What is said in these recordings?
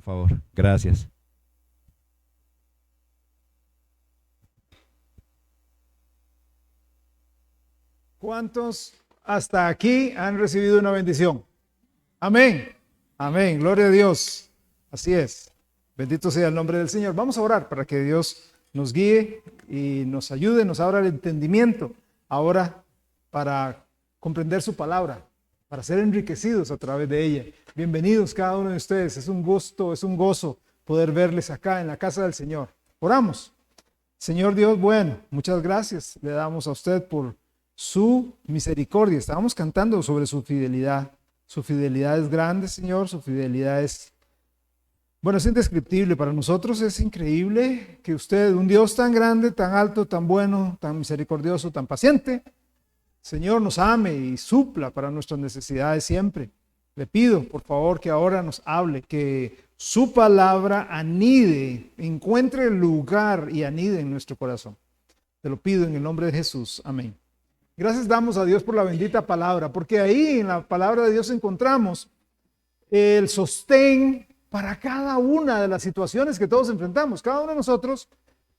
favor. Gracias. ¿Cuántos hasta aquí han recibido una bendición? Amén. Amén. Gloria a Dios. Así es. Bendito sea el nombre del Señor. Vamos a orar para que Dios nos guíe y nos ayude, nos abra el entendimiento ahora para comprender su palabra, para ser enriquecidos a través de ella. Bienvenidos cada uno de ustedes. Es un gusto, es un gozo poder verles acá en la casa del Señor. Oramos. Señor Dios, bueno, muchas gracias le damos a usted por su misericordia. Estábamos cantando sobre su fidelidad. Su fidelidad es grande, Señor. Su fidelidad es, bueno, es indescriptible. Para nosotros es increíble que usted, un Dios tan grande, tan alto, tan bueno, tan misericordioso, tan paciente, Señor, nos ame y supla para nuestras necesidades siempre. Le pido, por favor, que ahora nos hable, que su palabra anide, encuentre lugar y anide en nuestro corazón. Te lo pido en el nombre de Jesús. Amén. Gracias damos a Dios por la bendita palabra, porque ahí en la palabra de Dios encontramos el sostén para cada una de las situaciones que todos enfrentamos. Cada uno de nosotros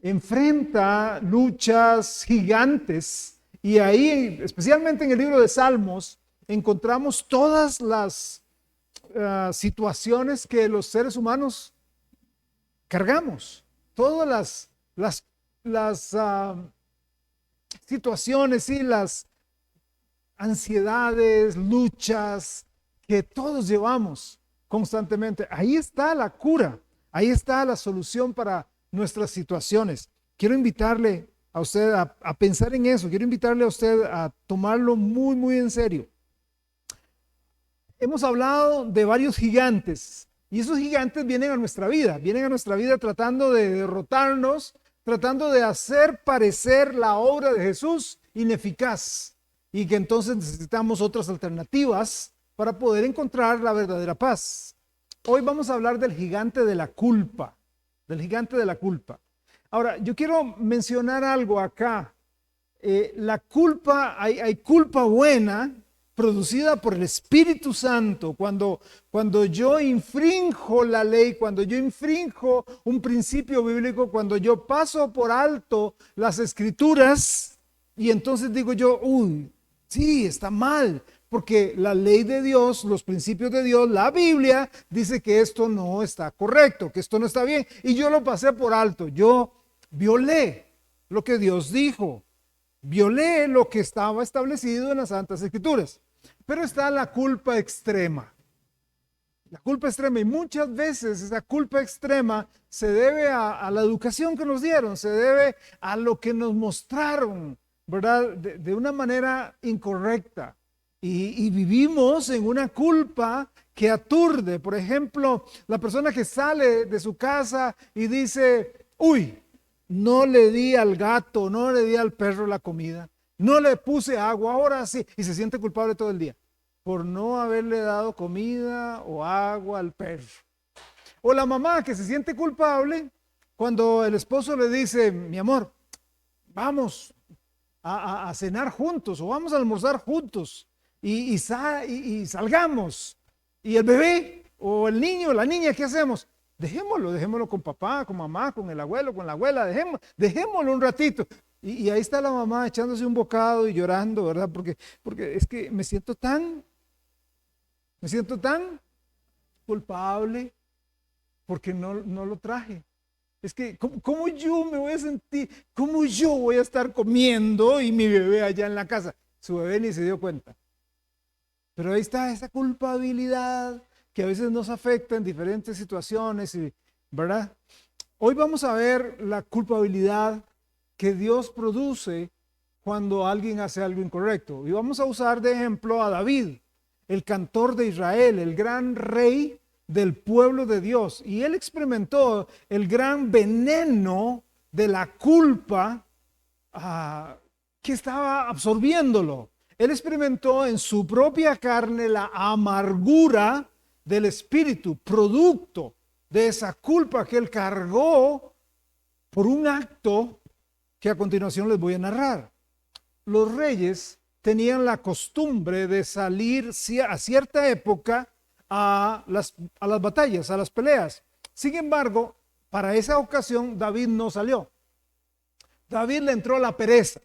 enfrenta luchas gigantes y ahí, especialmente en el libro de Salmos, encontramos todas las situaciones que los seres humanos cargamos, todas las situaciones y las ansiedades, luchas que todos llevamos constantemente. Ahí está la cura, ahí está la solución para nuestras situaciones. Quiero invitarle a usted a pensar en eso, quiero invitarle a usted a tomarlo muy, muy en serio. Hemos hablado de varios gigantes y esos gigantes vienen a nuestra vida tratando de derrotarnos, tratando de hacer parecer la obra de Jesús ineficaz y que entonces necesitamos otras alternativas para poder encontrar la verdadera paz. Hoy vamos a hablar del gigante de la culpa, del gigante de la culpa. Ahora, yo quiero mencionar algo acá. La culpa, hay culpa buena producida por el Espíritu Santo. Cuando yo infrinjo la ley, cuando yo infrinjo un principio bíblico, cuando yo paso por alto las escrituras y entonces digo yo, uy, sí, está mal, porque la ley de Dios, los principios de Dios, la Biblia dice que esto no está correcto, que esto no está bien y yo lo pasé por alto, yo violé lo que Dios dijo. Violé lo que estaba establecido en las Santas Escrituras. Pero está la culpa extrema. La culpa extrema, y muchas veces esa culpa extrema se debe a la educación que nos dieron, se debe a lo que nos mostraron, ¿verdad? De una manera incorrecta. Y vivimos en una culpa que aturde. Por ejemplo, la persona que sale de su casa y dice, uy, no le di al gato, no le di al perro la comida, no le puse agua, ahora sí, y se siente culpable todo el día por no haberle dado comida o agua al perro. O la mamá que se siente culpable cuando el esposo le dice, mi amor, vamos a cenar juntos o vamos a almorzar juntos y salgamos. Y el bebé o el niño o la niña, ¿qué hacemos? Dejémoslo con papá, con mamá, con el abuelo, con la abuela, dejémoslo un ratito. Y ahí está la mamá echándose un bocado y llorando, ¿verdad? Porque es que me siento tan culpable porque no lo traje. Es que, ¿cómo yo me voy a sentir? ¿Cómo yo voy a estar comiendo y mi bebé allá en la casa? Su bebé ni se dio cuenta. Pero ahí está esa culpabilidad que a veces nos afecta en diferentes situaciones, ¿verdad? Hoy vamos a ver la culpabilidad que Dios produce cuando alguien hace algo incorrecto. Y vamos a usar de ejemplo a David, el cantor de Israel, el gran rey del pueblo de Dios. Y él experimentó el gran veneno de la culpa que estaba absorbiéndolo. Él experimentó en su propia carne la amargura del espíritu, producto de esa culpa que él cargó por un acto que a continuación les voy a narrar. Los reyes tenían la costumbre de salir a cierta época a las batallas, a las peleas. Sin embargo, para esa ocasión David no salió. David le entró la pereza.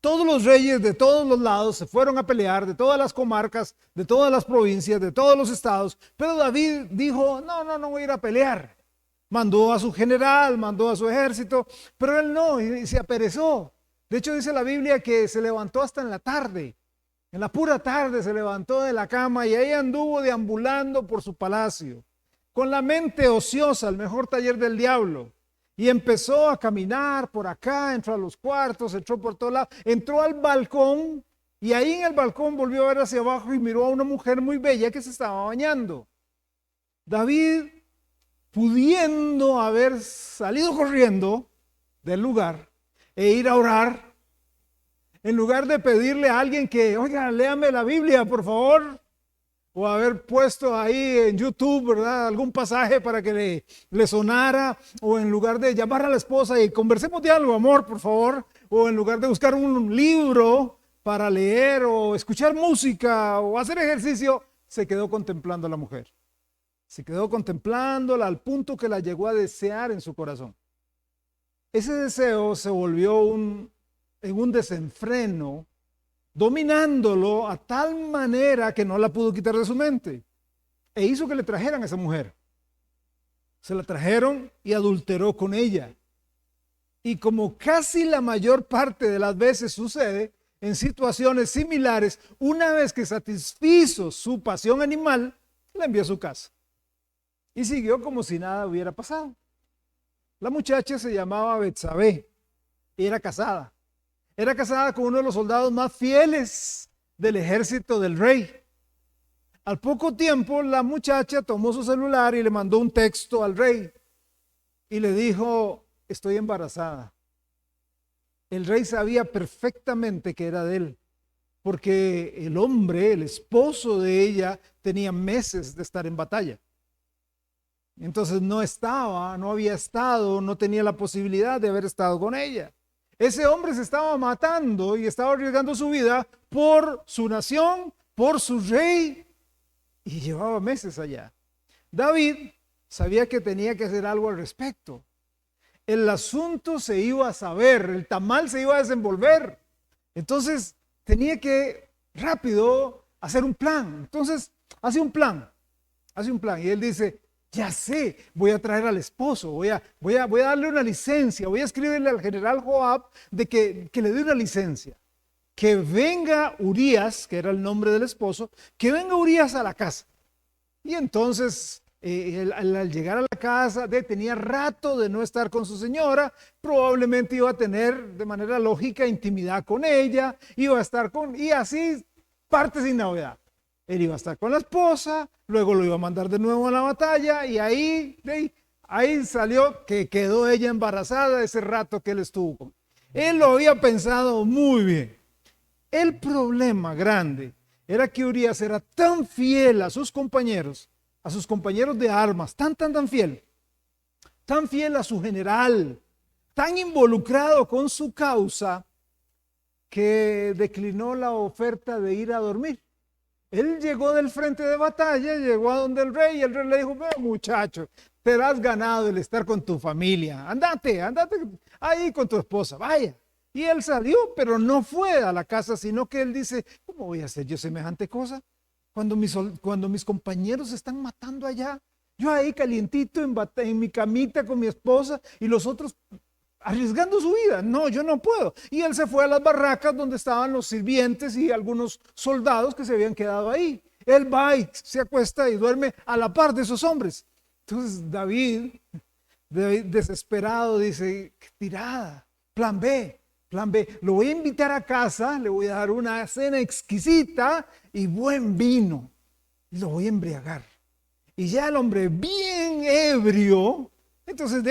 Todos los reyes de todos los lados se fueron a pelear, de todas las comarcas, de todas las provincias, de todos los estados, pero David dijo, no voy a ir a pelear. Mandó a su general, mandó a su ejército, pero él no, y se aperezó. De hecho dice la Biblia que se levantó hasta en la tarde, en la pura tarde se levantó de la cama y ahí anduvo deambulando por su palacio, con la mente ociosa, el mejor taller del diablo. Y empezó a caminar por acá, entró a los cuartos, entró por todos lados, entró al balcón y ahí en el balcón volvió a ver hacia abajo y miró a una mujer muy bella que se estaba bañando. David, pudiendo haber salido corriendo del lugar e ir a orar, en lugar de pedirle a alguien que, oiga, léame la Biblia, por favor, o haber puesto ahí en YouTube, ¿verdad?, algún pasaje para que le sonara, o en lugar de llamar a la esposa y conversemos de algo, amor, por favor, o en lugar de buscar un libro para leer o escuchar música o hacer ejercicio, se quedó contemplando a la mujer. Se quedó contemplándola al punto que la llegó a desear en su corazón. Ese deseo se volvió en un desenfreno, dominándolo a tal manera que no la pudo quitar de su mente. E hizo que le trajeran a esa mujer. Se la trajeron y adulteró con ella. Y como casi la mayor parte de las veces sucede en situaciones similares, una vez que satisfizo su pasión animal, la envió a su casa. Y siguió como si nada hubiera pasado. La muchacha se llamaba Betsabé y era casada. Era casada con uno de los soldados más fieles del ejército del rey. Al poco tiempo, la muchacha tomó su celular y le mandó un texto al rey. Y le dijo, estoy embarazada. El rey sabía perfectamente que era de él, porque el hombre, el esposo de ella, tenía meses de estar en batalla. Entonces no había estado, no tenía la posibilidad de haber estado con ella. Ese hombre se estaba matando y estaba arriesgando su vida por su nación, por su rey, y llevaba meses allá. David sabía que tenía que hacer algo al respecto. El asunto se iba a saber, el tamal se iba a desenvolver. Entonces tenía que rápido hacer un plan. Entonces hace un plan. Y él dice, ya sé, voy a traer al esposo, voy a darle una licencia, voy a escribirle al general Joab de que le dé una licencia. Que venga Urías, que era el nombre del esposo, que venga Urías a la casa. Y entonces, al llegar a la casa, tenía rato de no estar con su señora, probablemente iba a tener de manera lógica intimidad con ella, y así parte sin novedad. Él iba a estar con la esposa, luego lo iba a mandar de nuevo a la batalla y ahí salió que quedó ella embarazada ese rato que él estuvo con. Él lo había pensado muy bien. El problema grande era que Urías era tan fiel a sus compañeros de armas, tan fiel a su general, tan involucrado con su causa, que declinó la oferta de ir a dormir. Él llegó del frente de batalla, llegó a donde el rey, y el rey le dijo, ve muchacho, te has ganado el estar con tu familia, andate ahí con tu esposa, vaya. Y él salió, pero no fue a la casa, sino que él dice, ¿cómo voy a hacer yo semejante cosa? Cuando mis compañeros se están matando allá, yo ahí calientito en mi camita con mi esposa y los otros arriesgando su vida. No, yo no puedo. Y él se fue a las barracas donde estaban los sirvientes y algunos soldados que se habían quedado ahí. Él va y se acuesta y duerme a la par de esos hombres. Entonces David, desesperado, dice, qué tirada, plan B, lo voy a invitar a casa, le voy a dar una cena exquisita y buen vino. Lo voy a embriagar. Y ya el hombre bien ebrio, entonces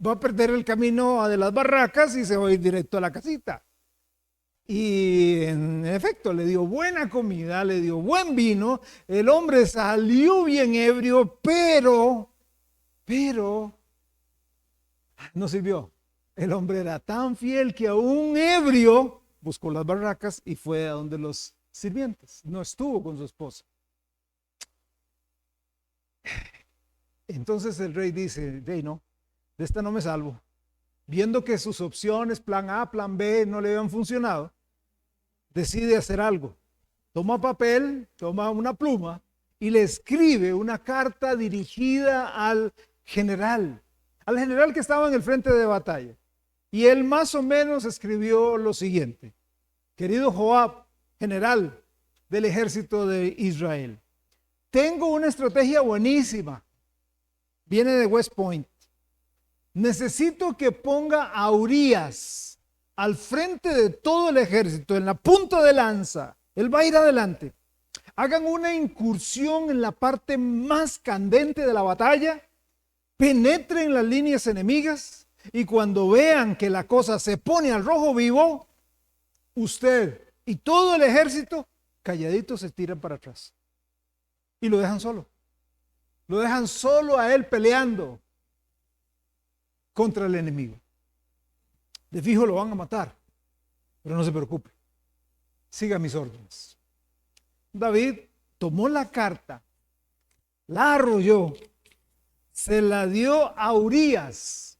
va a perder el camino de las barracas y se va a ir directo a la casita. Y en efecto le dio buena comida, le dio buen vino, el hombre salió bien ebrio, pero no sirvió. El hombre era tan fiel que aún ebrio buscó las barracas y fue a donde los sirvientes. No estuvo con su esposa. Entonces el rey dice, rey, no, de esta no me salvo. Viendo que sus opciones, plan A, plan B, no le habían funcionado, decide hacer algo. Toma papel, toma una pluma y le escribe una carta dirigida al general que estaba en el frente de batalla. Y él más o menos escribió lo siguiente: querido Joab, general del ejército de Israel, tengo una estrategia buenísima. Viene de West Point. Necesito que ponga a Urías al frente de todo el ejército, en la punta de lanza. Él va a ir adelante. Hagan una incursión en la parte más candente de la batalla, penetren las líneas enemigas y cuando vean que la cosa se pone al rojo vivo, usted y todo el ejército calladitos se tiran para atrás y lo dejan solo. Lo dejan solo a él peleando contra el enemigo. De fijo lo van a matar, pero no se preocupe. Siga mis órdenes. David tomó la carta, la arrolló, se la dio a Urías.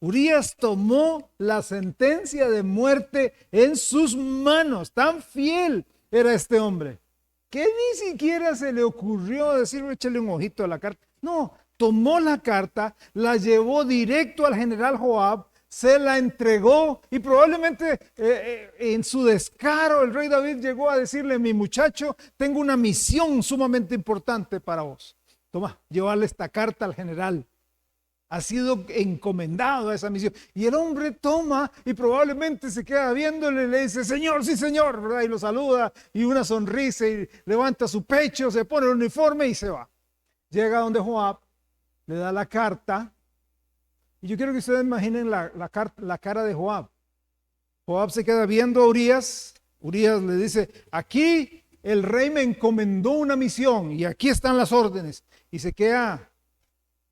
Urías tomó la sentencia de muerte en sus manos. Tan fiel era este hombre que ni siquiera se le ocurrió decir, échale un ojito a la carta. No, tomó la carta, la llevó directo al general Joab, se la entregó y probablemente en su descaro el rey David llegó a decirle, mi muchacho, tengo una misión sumamente importante para vos. Toma, llevarle esta carta al general. Ha sido encomendado a esa misión. Y el hombre toma y probablemente se queda viéndole y le dice, señor, sí señor, ¿verdad? Y lo saluda y una sonrisa y levanta su pecho, se pone el uniforme y se va. Llega donde Joab, le da la carta. Y yo quiero que ustedes imaginen la cara de Joab. Joab se queda viendo a Urías. Urías le dice, aquí el rey me encomendó una misión y aquí están las órdenes. Y se queda,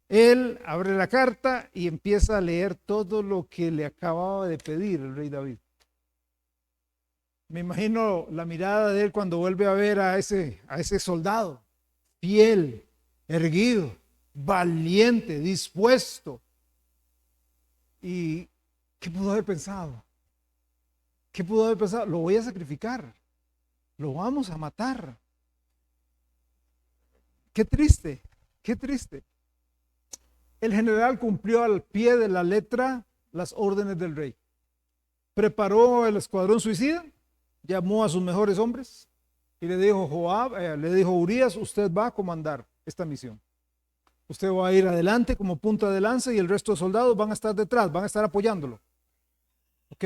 él abre la carta y empieza a leer todo lo que le acababa de pedir el rey David. Me imagino la mirada de él cuando vuelve a ver a ese soldado, fiel, erguido, valiente, dispuesto. ¿Y qué pudo haber pensado? ¿Qué pudo haber pensado? Lo voy a sacrificar, lo vamos a matar. Qué triste, qué triste. El general cumplió al pie de la letra las órdenes del rey. Preparó el escuadrón suicida, llamó a sus mejores hombres y le dijo Joab, le dijo Urías, usted va a comandar esta misión. Usted va a ir adelante como punta de lanza y el resto de soldados van a estar detrás, van a estar apoyándolo. ¿Ok?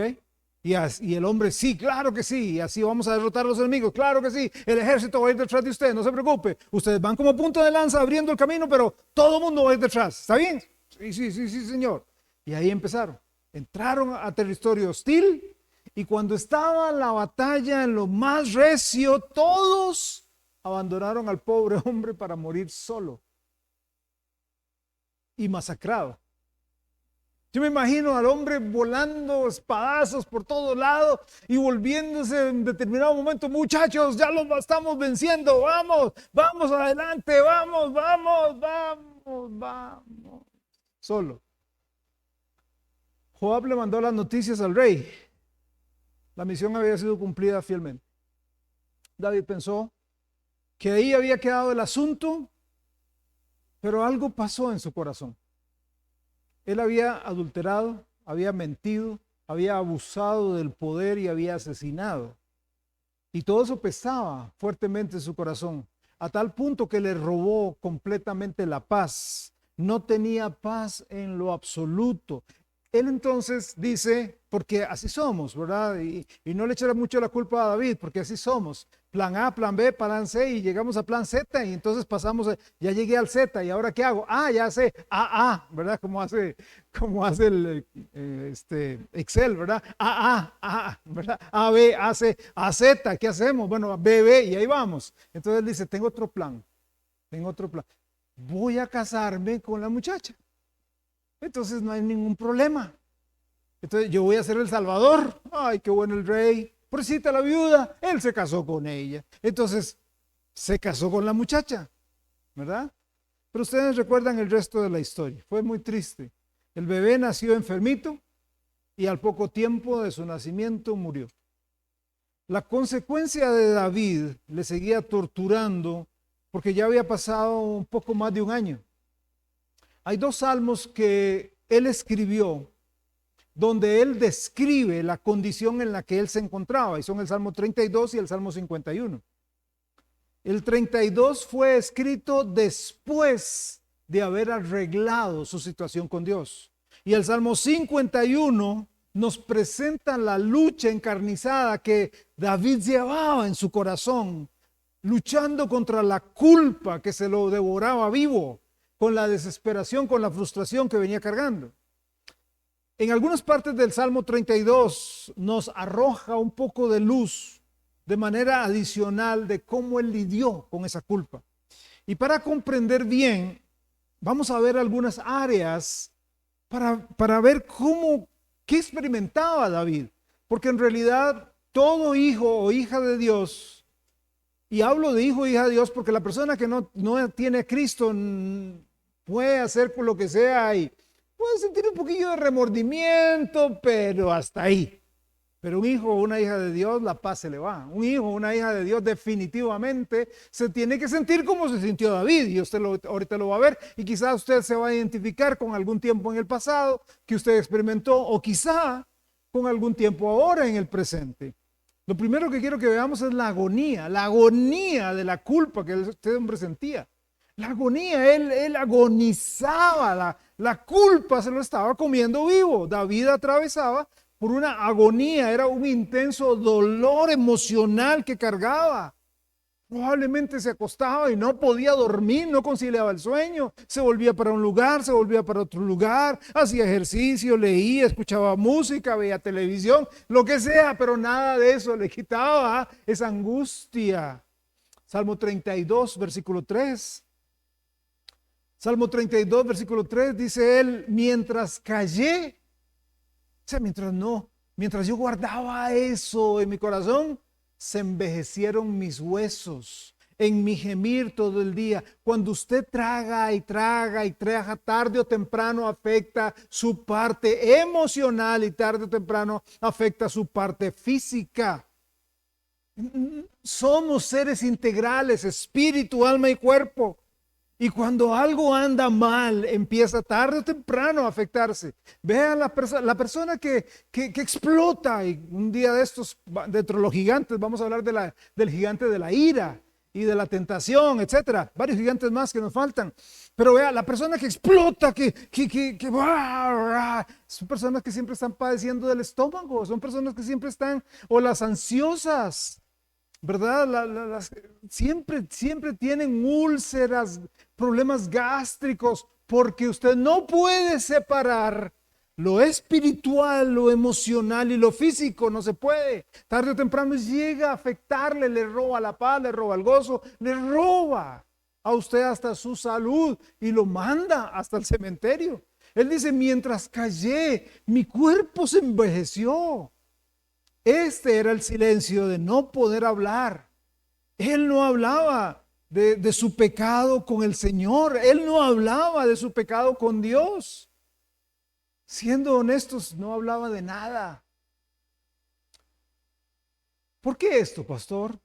Y el hombre, sí, claro que sí, y así vamos a derrotar a los enemigos, claro que sí, el ejército va a ir detrás de usted, no se preocupe, ustedes van como punta de lanza abriendo el camino, pero todo el mundo va a ir detrás, ¿está bien? Sí, señor. Y ahí empezaron, entraron a territorio hostil y cuando estaba la batalla en lo más recio, todos abandonaron al pobre hombre para morir solo y masacrado. Yo me imagino al hombre volando espadazos por todos lados y volviéndose en determinado momento, muchachos, ya los estamos venciendo, vamos adelante, vamos. Solo. Joab le mandó las noticias al rey. La misión había sido cumplida fielmente. David pensó que ahí había quedado el asunto, pero algo pasó en su corazón. Él había adulterado, había mentido, había abusado del poder y había asesinado. Y todo eso pesaba fuertemente en su corazón, a tal punto que le robó completamente la paz. No tenía paz en lo absoluto. Él entonces dice, porque así somos, ¿verdad? Y no le echará mucho la culpa a David, porque así somos. Plan A, plan B, plan C y llegamos a plan Z y entonces pasamos, ya llegué al Z y ahora ¿qué hago? Ya sé, ¿verdad? Como hace el Excel, ¿verdad? ¿verdad? A, B, A, C, A, Z, ¿qué hacemos? Bueno, B, B y ahí vamos. Entonces él dice, tengo otro plan. Voy a casarme con la muchacha. Entonces no hay ningún problema. Entonces yo voy a ser el salvador. Ay, qué bueno el rey. Pobrecita la viuda, él se casó con ella. Entonces se casó con la muchacha, ¿verdad? Pero ustedes recuerdan el resto de la historia. Fue muy triste. El bebé nació enfermito y al poco tiempo de su nacimiento murió. La consecuencia de David le seguía torturando porque ya había pasado un poco más de un año. Hay dos salmos que él escribió donde él describe la condición en la que él se encontraba, y son el Salmo 32 y el Salmo 51. El 32 fue escrito después de haber arreglado su situación con Dios. Y el Salmo 51 nos presenta la lucha encarnizada que David llevaba en su corazón, luchando contra la culpa que se lo devoraba vivo, con la desesperación, con la frustración que venía cargando. En algunas partes del Salmo 32 nos arroja un poco de luz de manera adicional de cómo él lidió con esa culpa. Y para comprender bien, vamos a ver algunas áreas para ver qué experimentaba David. Porque en realidad todo hijo o hija de Dios, y hablo de hijo o hija de Dios porque la persona que no tiene a Cristo puede hacer por lo que sea y puede sentir un poquillo de remordimiento, pero hasta ahí. Pero un hijo o una hija de Dios, la paz se le va. Un hijo o una hija de Dios definitivamente se tiene que sentir como se sintió David. Y usted ahorita lo va a ver. Y quizás usted se va a identificar con algún tiempo en el pasado que usted experimentó. O quizá con algún tiempo ahora en el presente. Lo primero que quiero que veamos es la agonía de la culpa que este hombre sentía. La agonía, él agonizaba, la culpa se lo estaba comiendo vivo. David atravesaba por una agonía, era un intenso dolor emocional que cargaba. Probablemente se acostaba y no podía dormir, no conciliaba el sueño, se volvía para un lugar, se volvía para otro lugar, hacía ejercicio, leía, escuchaba música, veía televisión, lo que sea, pero nada de eso le quitaba esa angustia. Salmo 32, versículo 3. Salmo 32, versículo 3 dice él, mientras callé, o sea, mientras yo guardaba eso en mi corazón, se envejecieron mis huesos en mi gemir todo el día. Cuando usted traga y traga y traga, tarde o temprano afecta su parte emocional y tarde o temprano afecta su parte física. Somos seres integrales, espíritu, alma y cuerpo. Y cuando algo anda mal, empieza tarde o temprano a afectarse. Vean la persona que explota. Y un día de estos, dentro de los gigantes, vamos a hablar del gigante de la ira y de la tentación, etcétera. Varios gigantes más que nos faltan. Pero vea, la persona que explota, son personas que siempre están padeciendo del estómago. Son personas que siempre están, o las ansiosas, ¿verdad? Siempre tienen úlceras, problemas gástricos, porque usted no puede separar lo espiritual, lo emocional y lo físico, no se puede. Tarde o temprano llega a afectarle, le roba la paz, le roba el gozo, le roba a usted hasta su salud y lo manda hasta el cementerio. Él dice, mientras callé, mi cuerpo se envejeció. Este era el silencio de no poder hablar. Él no hablaba de su pecado con el Señor. Él no hablaba de su pecado con Dios. Siendo honestos, no hablaba de nada. ¿Por qué esto, pastor?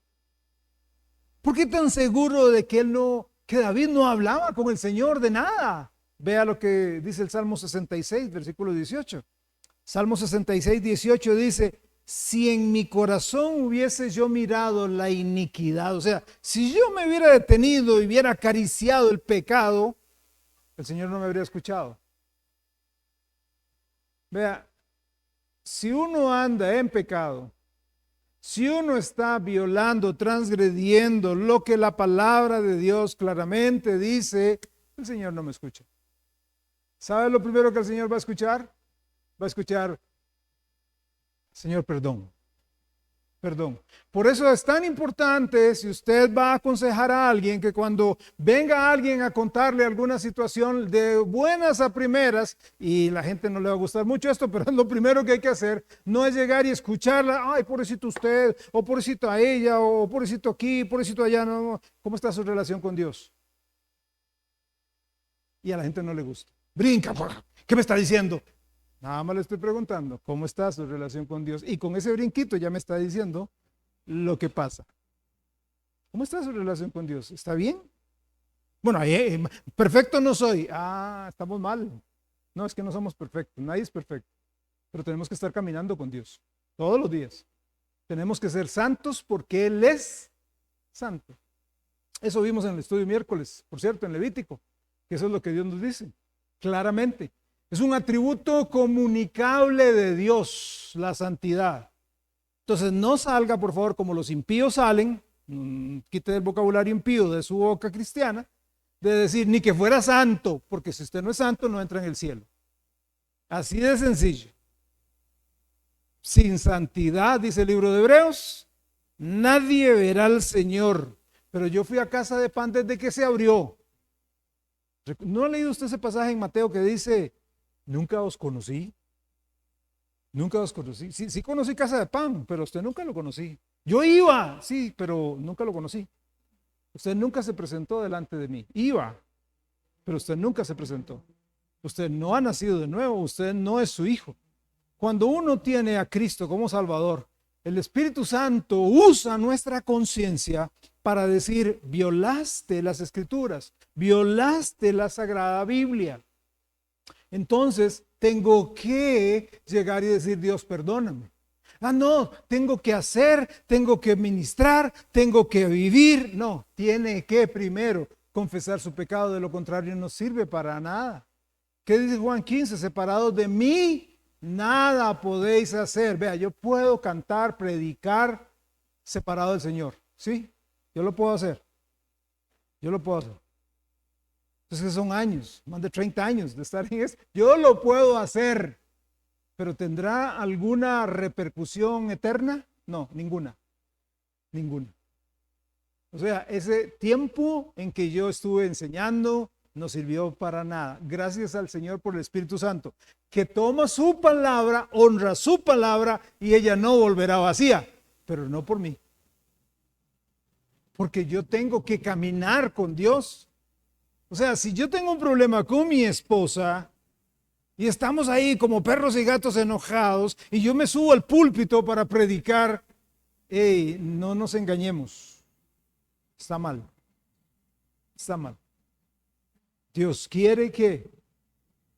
¿Por qué tan seguro de que David no hablaba con el Señor de nada? Vea lo que dice el Salmo 66, versículo 18. Salmo 66, 18 dice, si en mi corazón hubiese yo mirado la iniquidad, o sea, si yo me hubiera detenido y hubiera acariciado el pecado, el Señor no me habría escuchado. Vea, si uno anda en pecado, si uno está violando, transgrediendo lo que la palabra de Dios claramente dice, el Señor no me escucha. ¿Sabe lo primero que el Señor va a escuchar? Va a escuchar, Señor, perdón. Por eso es tan importante, si usted va a aconsejar a alguien, que cuando venga alguien a contarle alguna situación de buenas a primeras, y la gente no le va a gustar mucho esto, pero lo primero que hay que hacer no es llegar y escucharla, ay, pobrecito usted, o pobrecito a ella, o pobrecito aquí, pobrecito allá, no. ¿Cómo está su relación con Dios? y a la gente no le gusta. Brinca, ¿qué me está diciendo? Nada más le estoy preguntando, ¿cómo está su relación con Dios? Y con ese brinquito ya me está diciendo lo que pasa. ¿Cómo está su relación con Dios? ¿Está bien? Bueno, perfecto no soy. Estamos mal. No, es que no somos perfectos, nadie es perfecto. Pero tenemos que estar caminando con Dios todos los días. Tenemos que ser santos porque Él es santo. Eso vimos en el estudio miércoles, por cierto, en Levítico, que eso es lo que Dios nos dice, claramente. Es un atributo comunicable de Dios, la santidad. Entonces no salga, por favor, como los impíos salen, quite el vocabulario impío de su boca cristiana, de decir ni que fuera santo, porque si usted no es santo no entra en el cielo. Así de sencillo. Sin santidad, dice el libro de Hebreos, nadie verá al Señor. Pero yo fui a casa de pan desde que se abrió. ¿No ha leído usted ese pasaje en Mateo que dice, nunca os conocí? Nunca os conocí. Sí, sí conocí casa de pan, pero usted nunca lo conocí. Yo iba, sí, pero nunca lo conocí. Usted nunca se presentó delante de mí. Iba, pero usted nunca se presentó. Usted no ha nacido de nuevo, usted no es su hijo. Cuando uno tiene a Cristo como Salvador, el Espíritu Santo usa nuestra conciencia para decir, violaste las Escrituras, violaste la Sagrada Biblia. Entonces, tengo que llegar y decir, Dios, perdóname. No, tengo que hacer, tengo que ministrar, tengo que vivir. No, tiene que primero confesar su pecado, de lo contrario no sirve para nada. ¿Qué dice Juan 15? Separados de mí, nada podéis hacer. Vea, yo puedo cantar, predicar separado del Señor. ¿Sí? Yo lo puedo hacer. Yo lo puedo hacer. Entonces son años, más de 30 años de estar en eso. Yo lo puedo hacer. ¿Pero tendrá alguna repercusión eterna? No, ninguna. Ninguna. O sea, ese tiempo en que yo estuve enseñando no sirvió para nada. Gracias al Señor por el Espíritu Santo, que toma su palabra, honra su palabra y ella no volverá vacía, pero no por mí. Porque yo tengo que caminar con Dios. O sea, si yo tengo un problema con mi esposa y estamos ahí como perros y gatos enojados y yo me subo al púlpito para predicar, no nos engañemos. Está mal. Está mal. Dios quiere que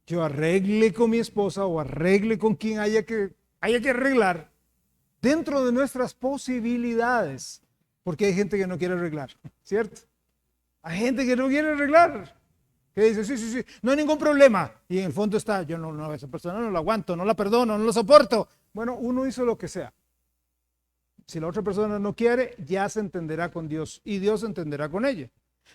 yo arregle con mi esposa o arregle con quien haya que arreglar dentro de nuestras posibilidades. Porque hay gente que no quiere arreglar, ¿cierto? Hay gente que no quiere arreglar. Que dice, sí, no hay ningún problema. Y en el fondo está, yo no, esa persona no la aguanto, no la perdono, no la soporto. Bueno, uno hizo lo que sea. Si la otra persona no quiere, ya se entenderá con Dios y Dios se entenderá con ella.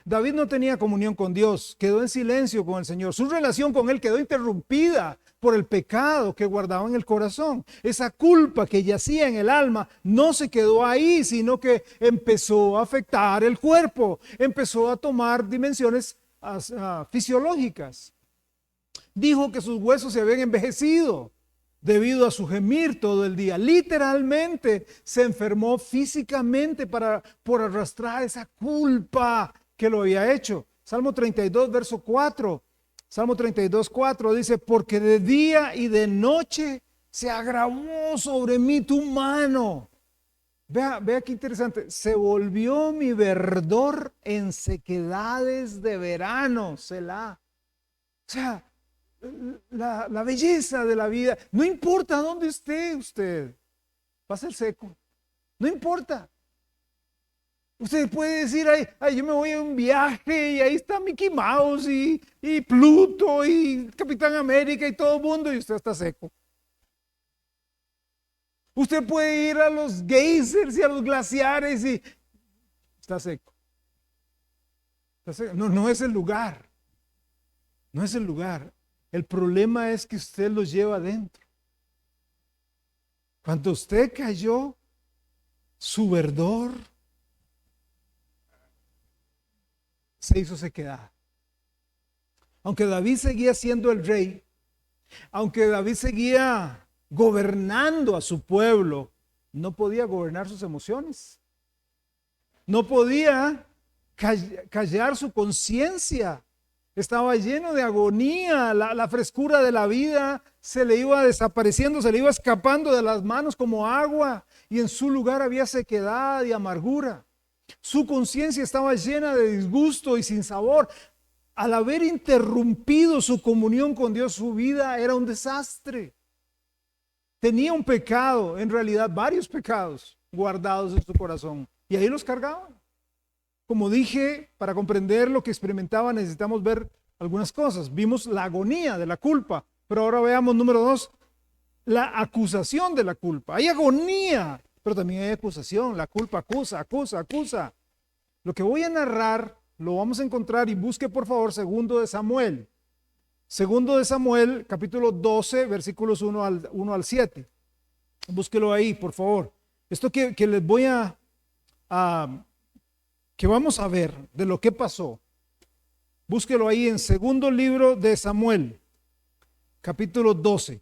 David no tenía comunión con Dios, quedó en silencio con el Señor. Su relación con Él quedó interrumpida por el pecado que guardaba en el corazón. Esa culpa que yacía en el alma no se quedó ahí, sino que empezó a afectar el cuerpo, empezó a tomar dimensiones fisiológicas. Dijo que sus huesos se habían envejecido debido a su gemir todo el día. Literalmente se enfermó físicamente por arrastrar esa culpa que lo había hecho. Salmo 32, verso 4. Salmo 32, 4 dice, porque de día y de noche se agravó sobre mí tu mano. Vea qué interesante. Se volvió mi verdor en sequedades de verano. Selah. O sea, la belleza de la vida. No importa dónde esté usted. Va a ser seco. No importa. Usted puede decir, ay, yo me voy a un viaje y ahí está Mickey Mouse y Pluto y Capitán América y todo el mundo y usted está seco. Usted puede ir a los geysers y a los glaciares y está seco. No es el lugar. No es el lugar. El problema es que usted los lleva adentro. Cuando usted cayó, su verdor se hizo sequedad. Aunque David seguía siendo el rey, aunque David seguía gobernando a su pueblo, no podía gobernar sus emociones. No podía callar su conciencia. estaba lleno de agonía, la frescura de la vida se le iba desapareciendo, se le iba escapando de las manos como agua, y en su lugar había sequedad y amargura. Su conciencia estaba llena de disgusto y sin sabor. Al haber interrumpido su comunión con Dios, su vida era un desastre. Tenía un pecado, en realidad varios pecados guardados en su corazón, y ahí los cargaba. Como dije, para comprender lo que experimentaba necesitamos ver algunas cosas. Vimos la agonía de la culpa, pero ahora veamos número 2, la acusación de la culpa. Hay agonía, pero también hay acusación. La culpa acusa, acusa, acusa. Lo que voy a narrar lo vamos a encontrar, y busque por favor segundo de Samuel. Segundo de Samuel, capítulo 12, versículos 1 al 7. Búsquelo ahí, por favor. Esto que les voy que vamos a ver de lo que pasó. Búsquelo ahí en segundo libro de Samuel, capítulo 12,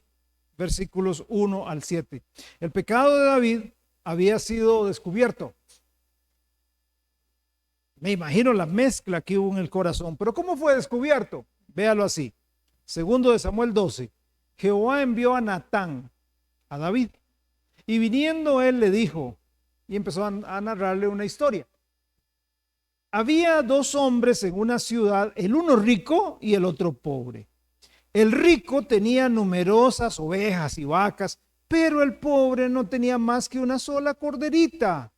versículos 1 al 7. El pecado de David había sido descubierto. Me imagino la mezcla que hubo en el corazón, pero ¿cómo fue descubierto? Véalo así. Segundo de Samuel 12. Jehová envió a Natán a David, y viniendo él le dijo, y empezó a narrarle una historia. Había dos hombres en una ciudad, el uno rico y el otro pobre. El rico tenía numerosas ovejas y vacas, pero el pobre no tenía más que una sola corderita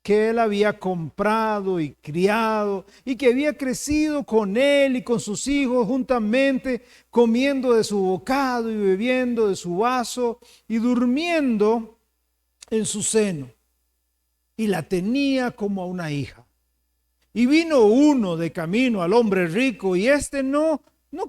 que él había comprado y criado, y que había crecido con él y con sus hijos juntamente, comiendo de su bocado y bebiendo de su vaso y durmiendo en su seno. Y la tenía como a una hija. Y vino uno de camino al hombre rico, y éste no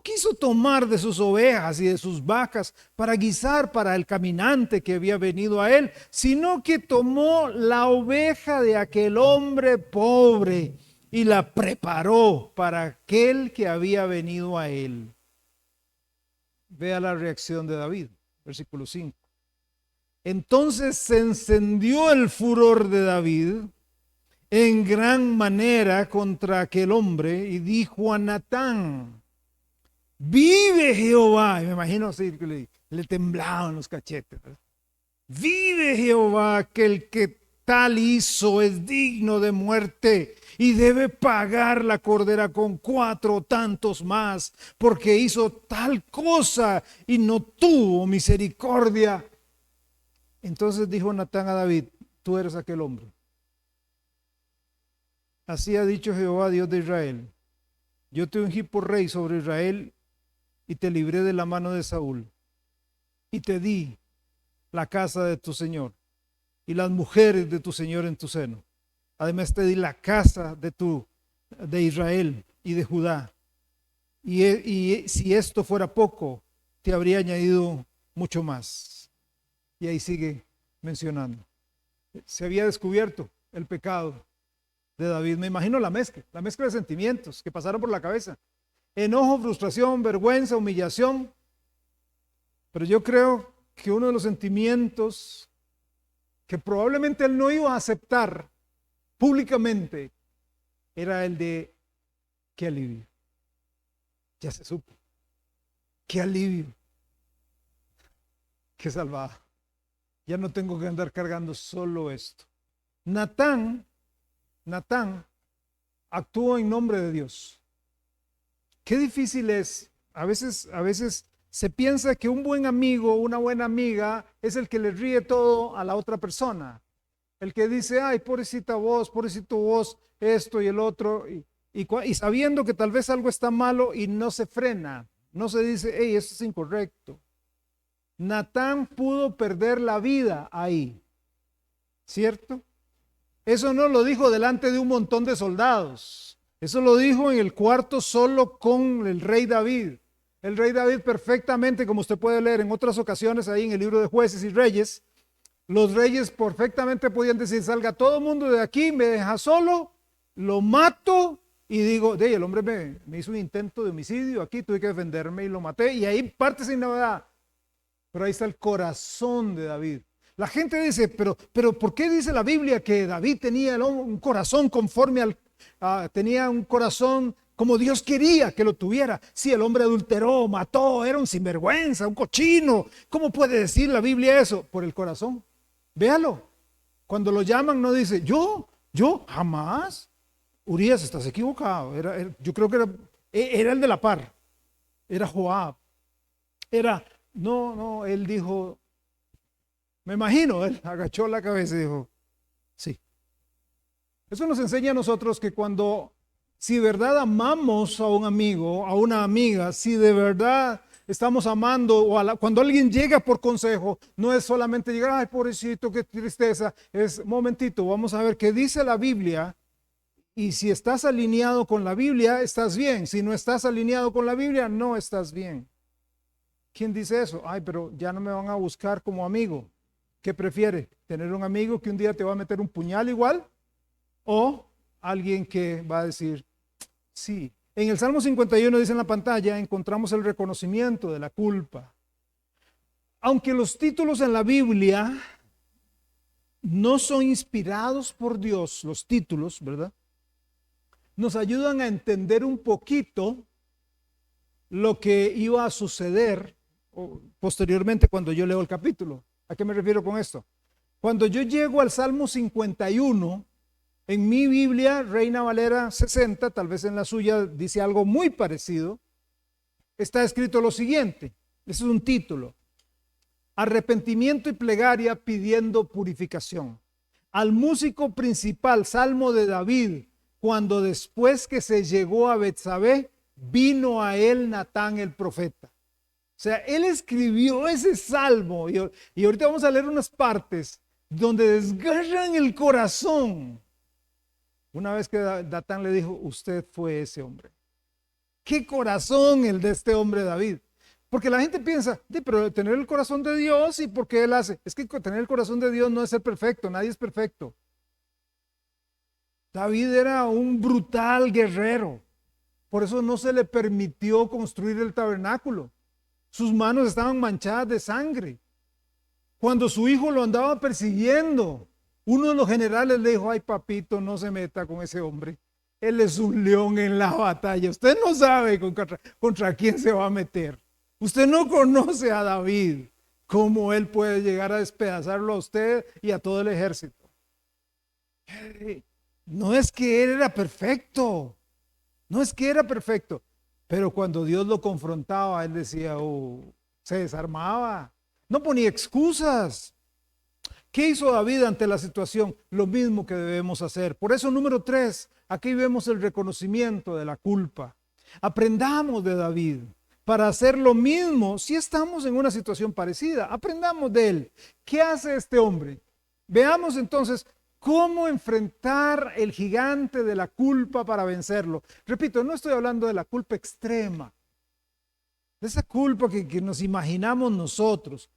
quiso tomar de sus ovejas y de sus vacas para guisar para el caminante que había venido a él, sino que tomó la oveja de aquel hombre pobre y la preparó para aquel que había venido a él. Vea la reacción de David, versículo 5. Entonces se encendió el furor de David en gran manera contra aquel hombre, y dijo a Natán: vive Jehová. Y me imagino así que le temblaban los cachetes, ¿verdad? Vive Jehová, que el que tal hizo es digno de muerte y debe pagar la cordera con 4 tantos más, porque hizo tal cosa y no tuvo misericordia. Entonces dijo Natán a David: tú eres aquel hombre. Así ha dicho Jehová, Dios de Israel: yo te ungí por rey sobre Israel y te libré de la mano de Saúl, y te di la casa de tu Señor y las mujeres de tu Señor en tu seno. Además te di la casa de Israel y de Judá. Y si esto fuera poco, te habría añadido mucho más. Y ahí sigue mencionando. Se había descubierto el pecado de David. Me imagino la mezcla de sentimientos que pasaron por la cabeza: enojo, frustración, vergüenza, humillación. Pero yo creo que uno de los sentimientos que probablemente él no iba a aceptar públicamente era el de: qué alivio. Ya se supo. Qué alivio. Qué salvado. Ya no tengo que andar cargando solo esto. Natán actuó en nombre de Dios. Qué difícil es. A veces se piensa que un buen amigo, una buena amiga, es el que le ríe todo a la otra persona. El que dice: ay, pobrecita vos, pobrecito vos, esto y el otro. Y sabiendo que tal vez algo está malo y no se frena. No se dice: hey, eso es incorrecto. Natán pudo perder la vida ahí. ¿Cierto? Eso no lo dijo delante de un montón de soldados. Eso lo dijo en el cuarto solo con el rey David. El rey David perfectamente, como usted puede leer en otras ocasiones ahí en el libro de Jueces y Reyes, los reyes perfectamente podían decir: salga todo el mundo de aquí, me deja solo, lo mato y digo: el hombre me hizo un intento de homicidio aquí, tuve que defenderme y lo maté, y ahí parte sin novedad. Pero ahí está el corazón de David. La gente dice: pero ¿por qué dice la Biblia que David tenía un corazón conforme tenía un corazón como Dios quería que lo tuviera. Si el hombre adulteró, mató, era un sinvergüenza, un cochino. ¿Cómo puede decir la Biblia eso? Por el corazón. Véalo. Cuando lo llaman no dice, yo, jamás. Urías, estás equivocado. Yo creo que era el de la par. Era Joab. No, él dijo, me imagino, él agachó la cabeza y dijo, sí. Eso nos enseña a nosotros que si de verdad amamos a un amigo, a una amiga, si de verdad estamos amando, cuando alguien llega por consejo, no es solamente llegar, ay, pobrecito, qué tristeza, es, momentito, vamos a ver qué dice la Biblia, y si estás alineado con la Biblia, estás bien, si no estás alineado con la Biblia, no estás bien. ¿Quién dice eso? Ay, pero ya no me van a buscar como amigo. ¿Qué prefiere? ¿Tener un amigo que un día te va a meter un puñal igual? ¿O alguien que va a decir, sí? En el Salmo 51 dice en la pantalla, encontramos el reconocimiento de la culpa. Aunque los títulos en la Biblia no son inspirados por Dios, los títulos, ¿verdad? Nos ayudan a entender un poquito lo que iba a suceder posteriormente cuando yo leo el capítulo. ¿A qué me refiero con esto? Cuando yo llego al Salmo 51, en mi Biblia, Reina Valera 60, tal vez en la suya dice algo muy parecido, está escrito lo siguiente, ese es un título: arrepentimiento y plegaria pidiendo purificación. Al músico principal, Salmo de David, cuando después que se llegó a Betsabé, vino a él Natán el profeta. O sea, él escribió ese salmo y ahorita vamos a leer unas partes donde desgarran el corazón. Una vez que Natán le dijo, usted fue ese hombre. ¿Qué corazón el de este hombre David? Porque la gente piensa, pero tener el corazón de Dios, ¿y por qué él hace? Es que tener el corazón de Dios no es ser perfecto, nadie es perfecto. David era un brutal guerrero, por eso no se le permitió construir el tabernáculo. Sus manos estaban manchadas de sangre. Cuando su hijo lo andaba persiguiendo, uno de los generales le dijo, ay papito, no se meta con ese hombre. Él es un león en la batalla. Usted no sabe contra quién se va a meter. Usted no conoce a David, cómo él puede llegar a despedazarlo a usted y a todo el ejército. No es que él era perfecto, no es que era perfecto, pero cuando Dios lo confrontaba, él decía, se desarmaba, no ponía excusas. ¿Qué hizo David ante la situación? Lo mismo que debemos hacer. Por eso, número 3, aquí vemos el reconocimiento de la culpa. Aprendamos de David para hacer lo mismo si estamos en una situación parecida. Aprendamos de él. ¿Qué hace este hombre? Veamos entonces cómo enfrentar el gigante de la culpa para vencerlo. Repito, no estoy hablando de la culpa extrema, de esa culpa que nos imaginamos nosotros,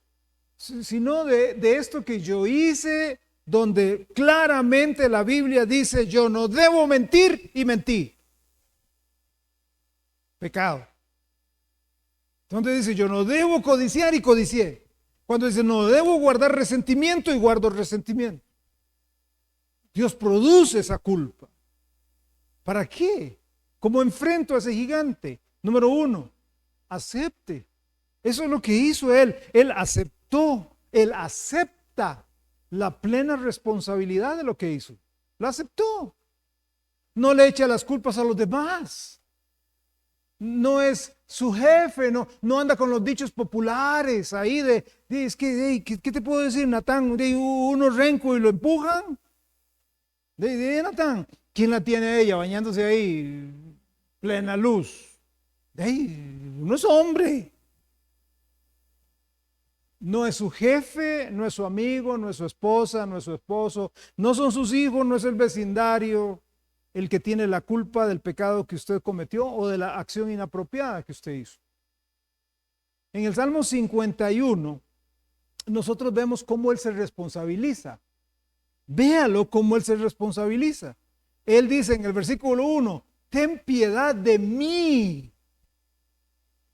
sino de esto que yo hice, donde claramente la Biblia dice, yo no debo mentir y mentí. Pecado. Donde dice, yo no debo codiciar y codicié. Cuando dice, no debo guardar resentimiento y guardo resentimiento. Dios produce esa culpa. ¿Para qué? ¿Cómo enfrento a ese gigante? Número 1, acepte. Eso es lo que hizo él. Él aceptó, él acepta la plena responsabilidad de lo que hizo. Lo aceptó. No le echa las culpas a los demás. No es su jefe, no anda con los dichos populares ahí es que, ¿qué te puedo decir, Natán? Uno renco y lo empujan. Natán, ¿quién la tiene ella bañándose ahí, plena luz? Uno es hombre. No es su jefe, no es su amigo, no es su esposa, no es su esposo, no son sus hijos, no es el vecindario el que tiene la culpa del pecado que usted cometió o de la acción inapropiada que usted hizo. En el Salmo 51, nosotros vemos cómo él se responsabiliza. Véalo cómo él se responsabiliza. Él dice en el versículo 1, ten piedad de mí,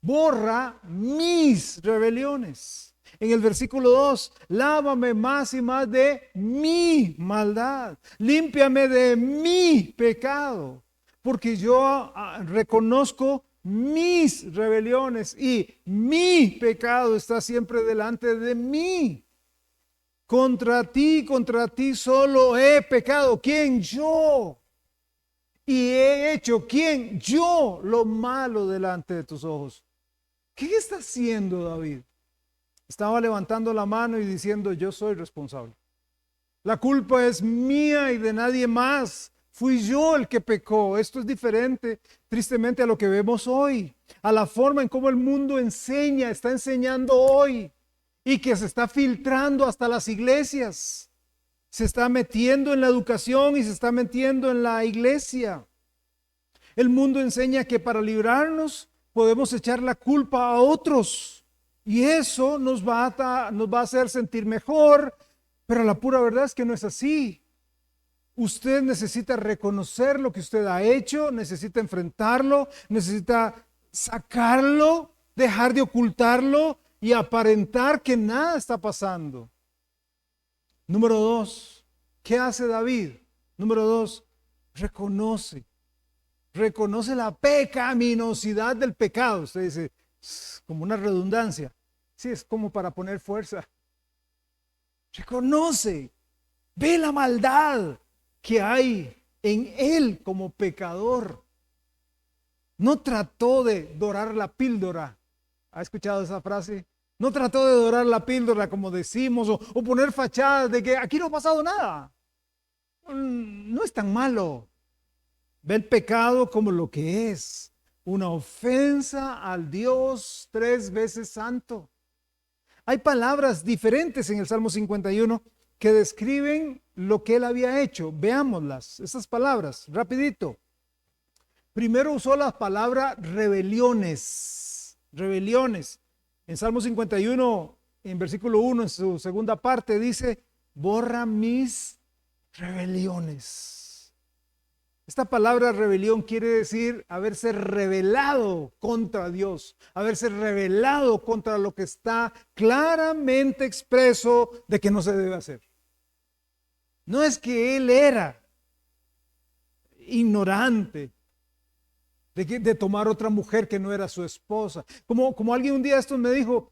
borra mis rebeliones. En el versículo 2, lávame más y más de mi maldad, límpiame de mi pecado, porque yo reconozco mis rebeliones y mi pecado está siempre delante de mí. Contra ti solo he pecado. ¿Quién? Yo. Y he hecho, ¿quién? Yo, lo malo delante de tus ojos. ¿Qué está haciendo David? Estaba levantando la mano y diciendo, yo soy responsable. La culpa es mía y de nadie más. Fui yo el que pecó. Esto es diferente, tristemente, a lo que vemos hoy, a la forma en cómo el mundo enseña, está enseñando hoy y que se está filtrando hasta las iglesias. Se está metiendo en la educación y se está metiendo en la iglesia. El mundo enseña que para librarnos podemos echar la culpa a otros y eso nos va a hacer sentir mejor, pero la pura verdad es que no es así. Usted necesita reconocer lo que usted ha hecho, necesita enfrentarlo, necesita sacarlo, dejar de ocultarlo y aparentar que nada está pasando. Número 2, ¿qué hace David? Número 2, reconoce la pecaminosidad del pecado. Usted dice, es como una redundancia. Sí, es como para poner fuerza. Reconoce, ve la maldad que hay en él como pecador. No trató de dorar la píldora. ¿Ha escuchado esa frase? No trató de dorar la píldora, como decimos, o poner fachadas de que aquí no ha pasado nada. No es tan malo. Ve el pecado como lo que es, una ofensa al Dios 3 veces santo. Hay palabras diferentes en el Salmo 51 que describen lo que él había hecho. Veámoslas, esas palabras, rapidito. Primero usó la palabra rebeliones. En Salmo 51, en versículo 1, en su segunda parte, dice, borra mis rebeliones. Esta palabra rebelión quiere decir haberse rebelado contra Dios, haberse rebelado contra lo que está claramente expreso de que no se debe hacer. No es que él era ignorante de tomar otra mujer que no era su esposa. Como alguien un día esto me dijo,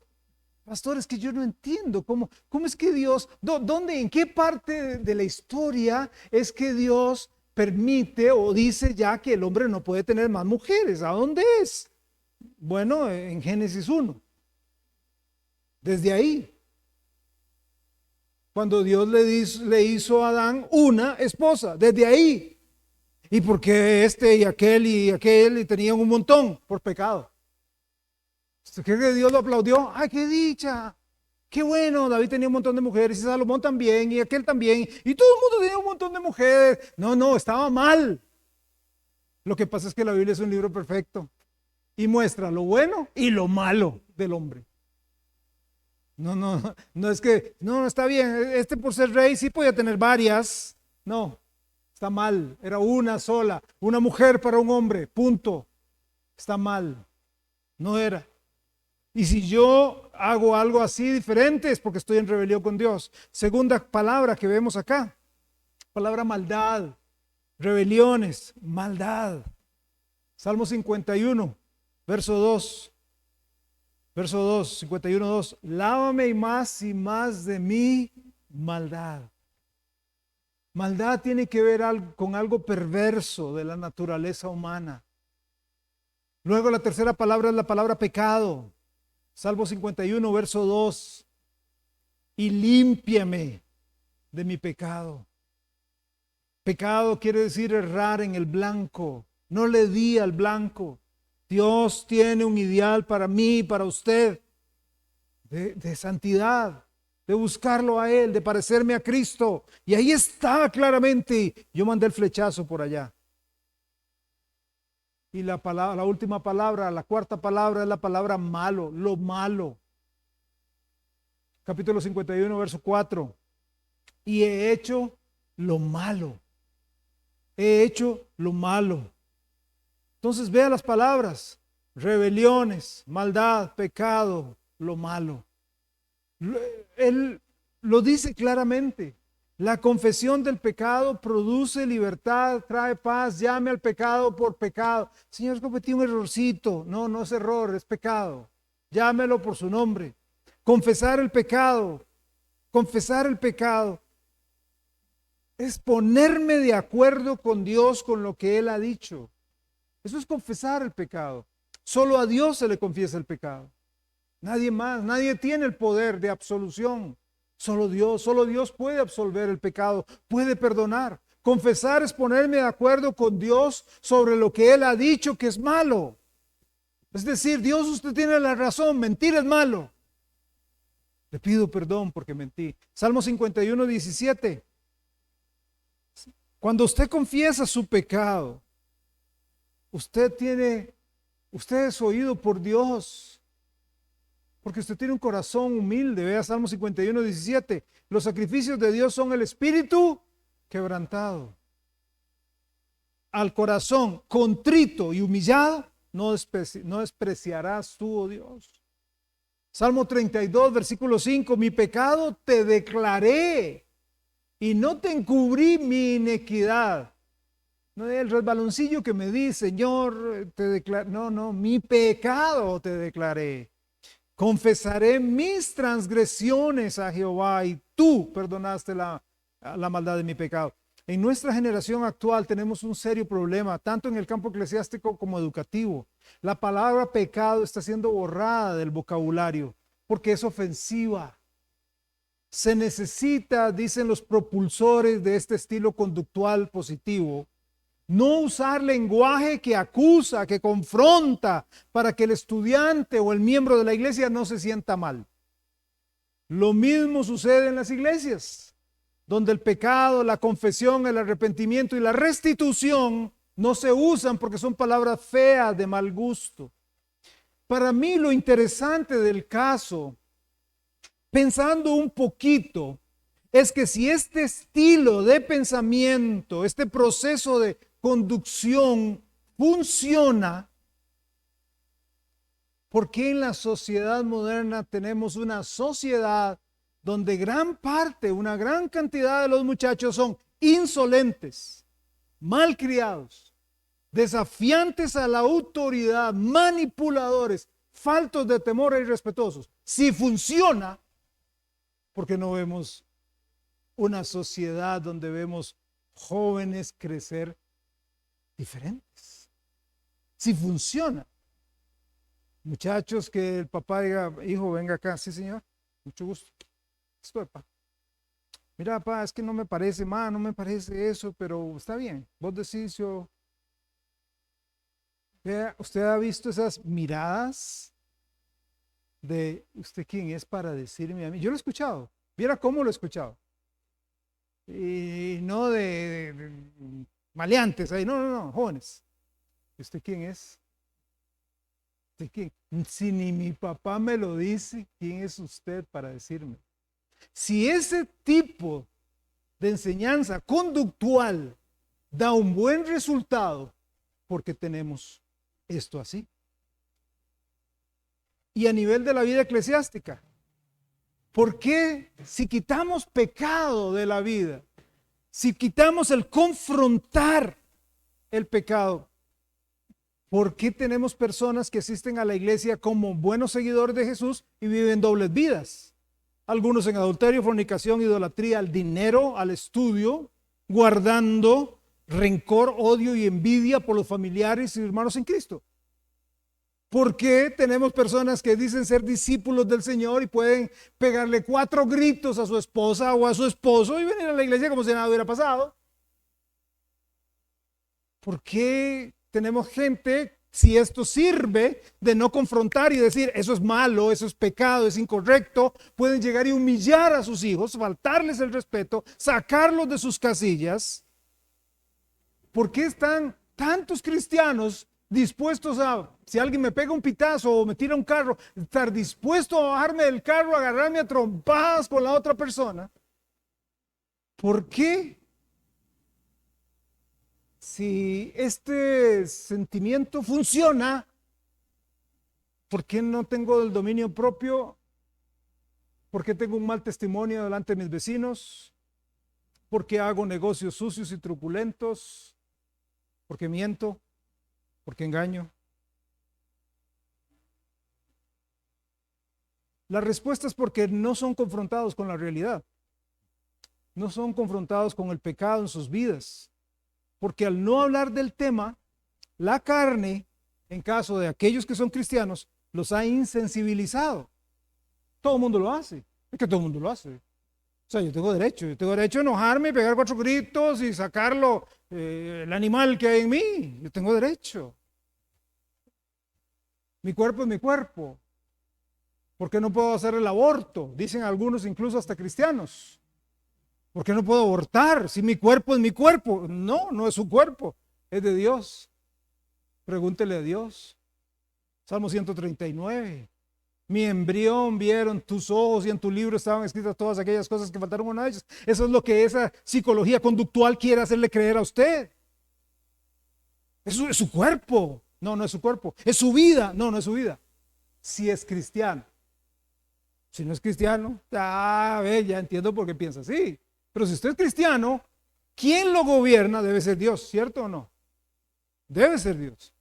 pastor, es que yo no entiendo cómo es que Dios, ¿dónde, en qué parte de la historia es que Dios permite o dice ya que el hombre no puede tener más mujeres? ¿A dónde es? Bueno, en Génesis 1. Desde ahí. Cuando Dios le hizo a Adán una esposa, desde ahí. ¿Y por qué este y aquel y tenían un montón? Por pecado. ¿Usted cree que Dios lo aplaudió? ¡Ay, qué dicha! ¡Qué bueno! David tenía un montón de mujeres y Salomón también y aquel también. Y todo el mundo tenía un montón de mujeres. No, estaba mal. Lo que pasa es que la Biblia es un libro perfecto y muestra lo bueno y lo malo del hombre. No es que, no, está bien, por ser rey sí podía tener varias. No, está mal, era una sola, una mujer para un hombre, punto. Está mal, no era. Y si yo hago algo así diferente es porque estoy en rebelión con Dios. Segunda palabra que vemos acá, palabra maldad, rebeliones, maldad. Salmo 51, verso 2. Verso 2, 51, 2. Lávame y más de mi maldad. Maldad tiene que ver con algo perverso de la naturaleza humana. Luego la tercera palabra es la palabra pecado. Salmo 51, verso 2. Y límpiame de mi pecado. Pecado quiere decir errar en el blanco. No le di al blanco. Dios tiene un ideal para mí, para usted, de santidad, de buscarlo a Él, de parecerme a Cristo. Y ahí está claramente. Yo mandé el flechazo por allá. Y la última palabra, la cuarta palabra es la palabra malo, lo malo. Capítulo 51, verso 4. Y he hecho lo malo. He hecho lo malo. Entonces vea las palabras: rebeliones, maldad, pecado, lo malo. Él lo dice claramente. La confesión del pecado produce libertad, trae paz. Llame al pecado por pecado. Señor, cometí un errorcito. No, no es error, es pecado. Llámelo por su nombre. Confesar el pecado. Confesar el pecado es ponerme de acuerdo con Dios, con lo que Él ha dicho. Eso es confesar el pecado. Solo a Dios se le confiesa el pecado. Nadie más, nadie tiene el poder de absolución. Solo Dios puede absolver el pecado, puede perdonar. Confesar es ponerme de acuerdo con Dios sobre lo que Él ha dicho que es malo. Es decir, Dios, usted tiene la razón, mentir es malo. Le pido perdón porque mentí. Salmo 51, 17. Cuando usted confiesa su pecado, usted es oído por Dios. Porque usted tiene un corazón humilde. Vea Salmo 51, 17. Los sacrificios de Dios son el espíritu quebrantado. Al corazón contrito y humillado no despreciarás tú, oh Dios. Salmo 32, versículo 5. Mi pecado te declaré y no te encubrí mi iniquidad. No es el resbaloncillo que me di, Señor, te declaré. No, mi pecado te declaré. Confesaré mis transgresiones a Jehová y tú perdonaste la maldad de mi pecado. En nuestra generación actual tenemos un serio problema, tanto en el campo eclesiástico como educativo. La palabra pecado está siendo borrada del vocabulario porque es ofensiva. Se necesita, dicen los propulsores de este estilo conductual positivo, no usar lenguaje que acusa, que confronta, para que el estudiante o el miembro de la iglesia no se sienta mal. Lo mismo sucede en las iglesias, donde el pecado, la confesión, el arrepentimiento y la restitución no se usan porque son palabras feas de mal gusto. Para mí lo interesante del caso, pensando un poquito, es que si este estilo de pensamiento, este proceso de conducción funciona, ¿por qué en la sociedad moderna tenemos una sociedad donde gran parte, una gran cantidad de los muchachos son insolentes, malcriados, desafiantes a la autoridad, manipuladores, faltos de temor e irrespetuosos? Si funciona, ¿por qué no vemos una sociedad donde vemos jóvenes crecer diferentes? Si funciona. Muchachos que el papá diga, hijo, venga acá. Sí, señor, mucho gusto. Estoy, papá. Mira, papá, es que no me parece, no me parece eso, pero está bien. Vos decís, yo. Vea, ¿usted ha visto esas miradas de usted quién es para decirme a mí? Yo lo he escuchado. Viera cómo lo he escuchado. Y no de maleantes ahí, no, jóvenes. ¿Usted quién es? ¿Usted quién? Si ni mi papá me lo dice, ¿quién es usted para decirme? Si ese tipo de enseñanza conductual da un buen resultado, ¿por qué tenemos esto así? Y a nivel de la vida eclesiástica, ¿por qué si quitamos pecado de la vida, si quitamos el confrontar el pecado, por qué tenemos personas que asisten a la iglesia como buenos seguidores de Jesús y viven dobles vidas? Algunos en adulterio, fornicación, idolatría, al dinero, al estudio, guardando rencor, odio y envidia por los familiares y hermanos en Cristo. ¿Por qué tenemos personas que dicen ser discípulos del Señor y pueden pegarle 4 gritos a su esposa o a su esposo y venir a la iglesia como si nada hubiera pasado? ¿Por qué tenemos gente, si esto sirve de no confrontar y decir eso es malo, eso es pecado, es incorrecto, pueden llegar y humillar a sus hijos, faltarles el respeto, sacarlos de sus casillas? ¿Por qué están tantos cristianos dispuestos a, si alguien me pega un pitazo o me tira un carro, estar dispuesto a bajarme del carro, agarrarme a trompadas con la otra persona? ¿Por qué? Si este sentimiento funciona, ¿por qué no tengo el dominio propio? ¿Por qué tengo un mal testimonio delante de mis vecinos? porque hago negocios sucios y truculentos, porque miento, porque engaño. La respuesta es porque no son confrontados con la realidad. No son confrontados con el pecado en sus vidas. Porque al no hablar del tema, la carne, en caso de aquellos que son cristianos, los ha insensibilizado. Todo el mundo lo hace. Es que todo el mundo lo hace. O sea, yo tengo derecho a enojarme, pegar 4 gritos y sacarlo, el animal que hay en mí. Yo tengo derecho. Mi cuerpo es mi cuerpo. ¿Por qué no puedo hacer el aborto? Dicen algunos, incluso hasta cristianos. ¿Por qué no puedo abortar? Si mi cuerpo es mi cuerpo. No, no es su cuerpo, es de Dios. Pregúntele a Dios. Salmo 139. Mi embrión vieron tus ojos y en tu libro estaban escritas todas aquellas cosas que faltaron una de ellas. Eso es lo que esa psicología conductual quiere hacerle creer a usted. Eso es su cuerpo. No, no es su cuerpo. Es su vida. No, no es su vida. Si es cristiano. Si no es cristiano, ya entiendo por qué piensa así. Pero si usted es cristiano, ¿quién lo gobierna? Debe ser Dios, ¿cierto o no? Debe ser Dios,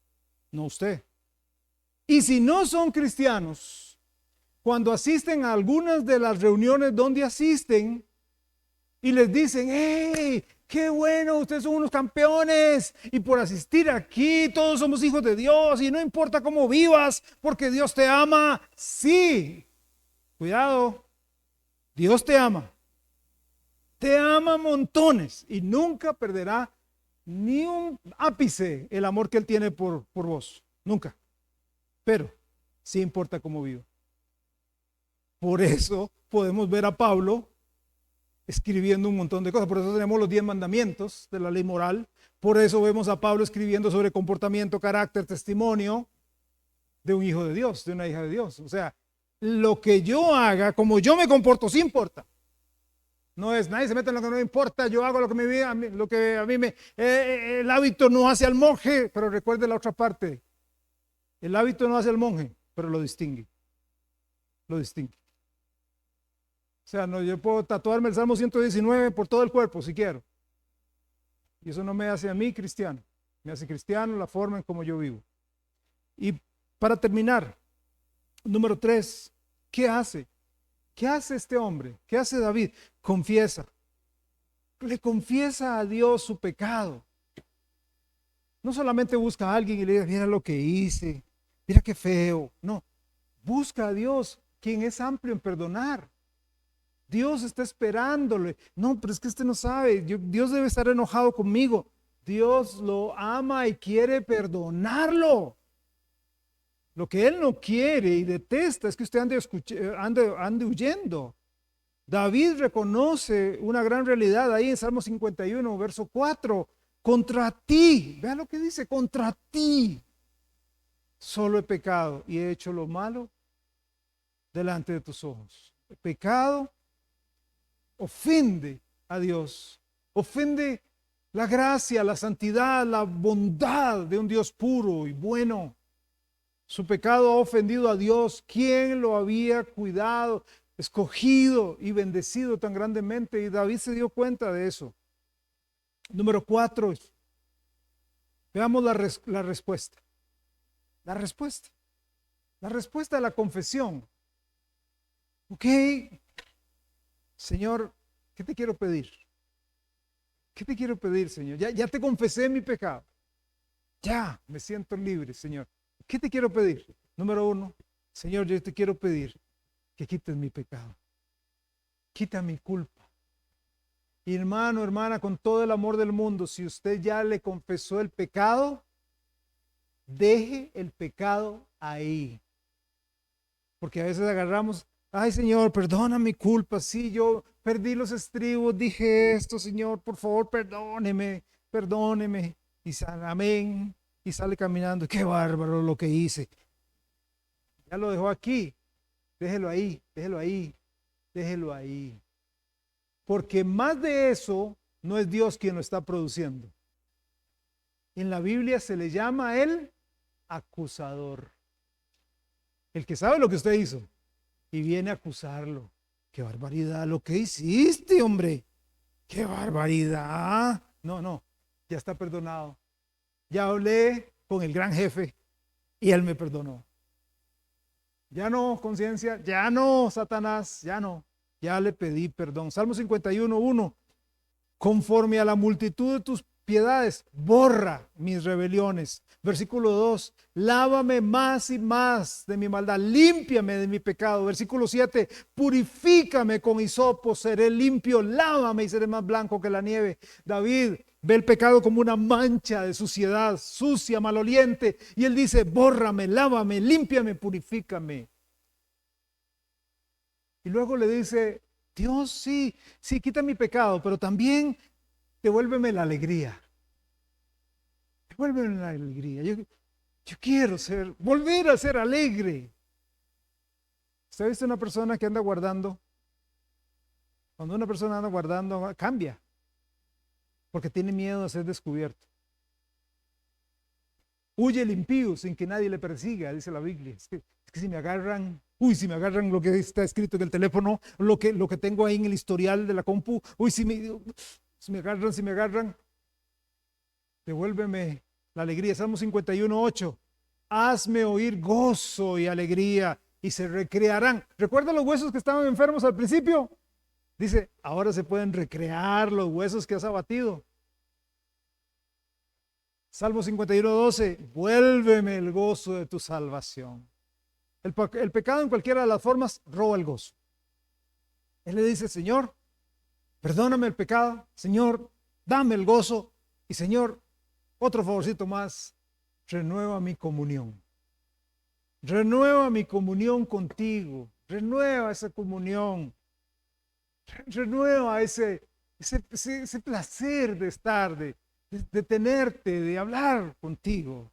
no usted. Y si no son cristianos, cuando asisten a algunas de las reuniones donde asisten y les dicen, ¡hey! ¡Qué bueno! Ustedes son unos campeones y por asistir aquí todos somos hijos de Dios y no importa cómo vivas porque Dios te ama. Sí, cuidado, Dios te ama montones y nunca perderá ni un ápice el amor que Él tiene por vos, nunca. Pero sí importa cómo vivo. Por eso podemos ver a Pablo escribiendo un montón de cosas. Por eso tenemos los 10 mandamientos de la ley moral. Por eso vemos a Pablo escribiendo sobre comportamiento, carácter, testimonio de un hijo de Dios, de una hija de Dios. O sea, lo que yo haga, como yo me comporto, sí importa. No es, nadie se mete en lo que no importa, yo hago lo que a mí me... el hábito no hace al monje, pero recuerde la otra parte. El hábito no hace al monje, pero lo distingue. Lo distingue. O sea, no, yo puedo tatuarme el Salmo 119 por todo el cuerpo si quiero. Y eso no me hace a mí cristiano. Me hace cristiano la forma en cómo yo vivo. Y para terminar, número 3, ¿qué hace? ¿Qué hace este hombre? ¿Qué hace David? Confiesa. Le confiesa a Dios su pecado. No solamente busca a alguien y le dice, mira lo que hice, mira qué feo. No, busca a Dios, quien es amplio en perdonar. Dios está esperándole. No, pero es que no sabe. Dios debe estar enojado conmigo. Dios lo ama y quiere perdonarlo. Lo que Él no quiere y detesta es que usted ande huyendo. David reconoce una gran realidad ahí en Salmo 51, verso 4. Contra ti, vea lo que dice, contra ti solo he pecado y he hecho lo malo delante de tus ojos. El pecado ofende a Dios, ofende la gracia, la santidad, la bondad de un Dios puro y bueno. Su pecado ha ofendido a Dios, quien lo había cuidado, escogido y bendecido tan grandemente. Y David se dio cuenta de eso. Número 4, veamos la respuesta. La respuesta de la confesión. Ok, Señor, ¿qué te quiero pedir? ¿Qué te quiero pedir, Señor? Ya te confesé mi pecado. Ya me siento libre, Señor. ¿Qué te quiero pedir? Número 1, Señor, yo te quiero pedir que quites mi pecado. Quita mi culpa. Y hermano, hermana, con todo el amor del mundo, si usted ya le confesó el pecado, deje el pecado ahí. Porque a veces agarramos, ay Señor, perdona mi culpa, sí, yo perdí los estribos, dije esto, Señor, por favor, perdóneme. Y sale, amén. Y sale caminando, qué bárbaro lo que hice. Ya lo dejó aquí, déjelo ahí. Porque más de eso no es Dios quien lo está produciendo. En la Biblia se le llama el acusador. El que sabe lo que usted hizo y viene a acusarlo. Qué barbaridad lo que hiciste, hombre. ¡Qué barbaridad! No, no, ya está perdonado. Ya hablé con el gran jefe y él me perdonó. Ya no, conciencia, ya no, Satanás, ya no. Ya le pedí perdón. Salmo 51:1. Conforme a la multitud de tus piedades, borra mis rebeliones. Versículo 2, lávame más y más de mi maldad, límpiame de mi pecado. Versículo 7, purifícame con hisopo, seré limpio, lávame y seré más blanco que la nieve. David ve el pecado como una mancha de suciedad, sucia, maloliente, y él dice, bórrame, lávame, límpiame, purifícame. Y luego le dice, Dios, sí, sí, quita mi pecado, pero también devuélveme la alegría. Devuélveme la alegría. Yo quiero volver a ser alegre. ¿Usted ha visto una persona que anda guardando? Cuando una persona anda guardando, cambia. Porque tiene miedo a ser descubierto. Huye el impío sin que nadie le persiga, dice la Biblia. Es que si me agarran, si me agarran lo que está escrito en el teléfono, lo que tengo ahí en el historial de la compu, si me agarran, devuélveme la alegría. Salmo 51:8. Hazme oír gozo y alegría y se recrearán. ¿Recuerda los huesos que estaban enfermos al principio? Dice, ahora se pueden recrear los huesos que has abatido. Salmo 51:12. Vuélveme el gozo de tu salvación. El pecado en cualquiera de las formas roba el gozo. Él le dice, Señor, perdóname el pecado. Señor, dame el gozo. Y Señor, otro favorcito más, renueva mi comunión. Renueva mi comunión contigo. Renueva esa comunión. Renueva ese placer de estar, de tenerte, de hablar contigo.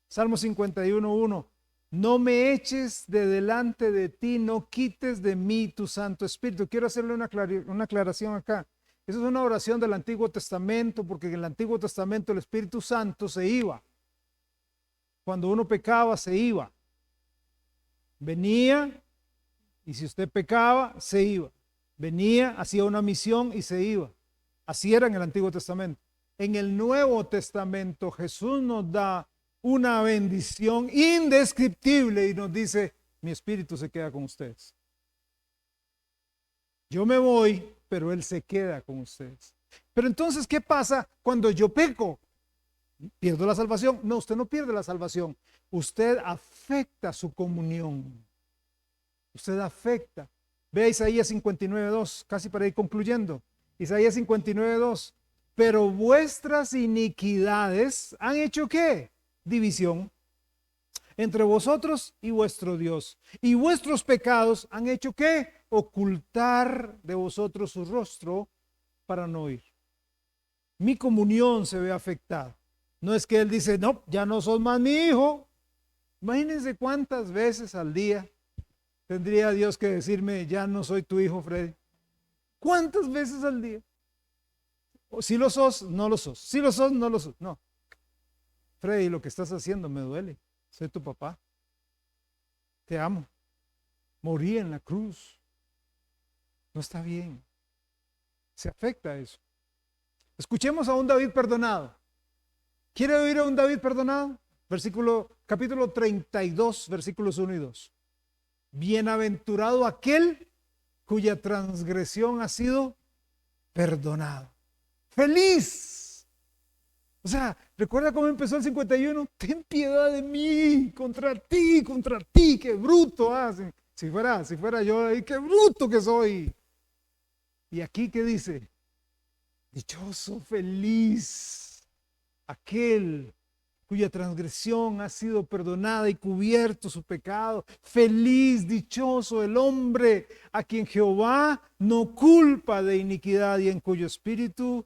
Salmo 51:1. No me eches de delante de ti, no quites de mí tu Santo Espíritu. Quiero hacerle una aclaración acá. Esa es una oración del Antiguo Testamento, porque en el Antiguo Testamento el Espíritu Santo se iba. Cuando uno pecaba, se iba. Venía, y si usted pecaba, se iba. Venía, hacía una misión y se iba. Así era en el Antiguo Testamento. En el Nuevo Testamento, Jesús nos da una bendición indescriptible y nos dice, mi espíritu se queda con ustedes. Yo me voy, pero Él se queda con ustedes. Pero entonces, ¿qué pasa cuando yo peco? ¿Pierdo la salvación? No, usted no pierde la salvación. Usted afecta su comunión. Usted afecta. Ve Isaías 59:2, casi para ir concluyendo. Isaías 59:2. Pero vuestras iniquidades han hecho ¿qué? División entre vosotros y vuestro Dios. Y vuestros pecados han hecho ¿qué? Ocultar de vosotros su rostro para no oír. Mi comunión se ve afectada. No es que Él dice, no, ya no sos más mi hijo. Imagínense cuántas veces al día tendría Dios que decirme, ya no soy tu hijo, Freddy. ¿Cuántas veces al día? O si lo sos, no lo sos. Si lo sos, no lo sos. No. Freddy, lo que estás haciendo me duele. Soy tu papá. Te amo. Morí en la cruz. No está bien. Se afecta eso. Escuchemos a un David perdonado. ¿Quiere oír a un David perdonado? Capítulo 32, versículos 1 y 2. Bienaventurado aquel cuya transgresión ha sido perdonado. ¡Feliz! O sea, ¿recuerda cómo empezó el 51? Ten piedad de mí, contra ti, qué bruto. Si fuera yo, qué bruto que soy. Y aquí, ¿qué dice? Dichoso, feliz, aquel cuya transgresión ha sido perdonada y cubierto su pecado. Feliz, dichoso el hombre a quien Jehová no culpa de iniquidad y en cuyo espíritu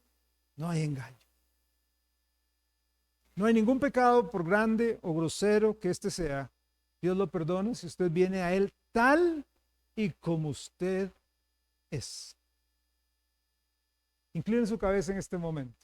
no hay engaño. No hay ningún pecado, por grande o grosero que éste sea, Dios lo perdona si usted viene a Él tal y como usted es. Incline su cabeza en este momento.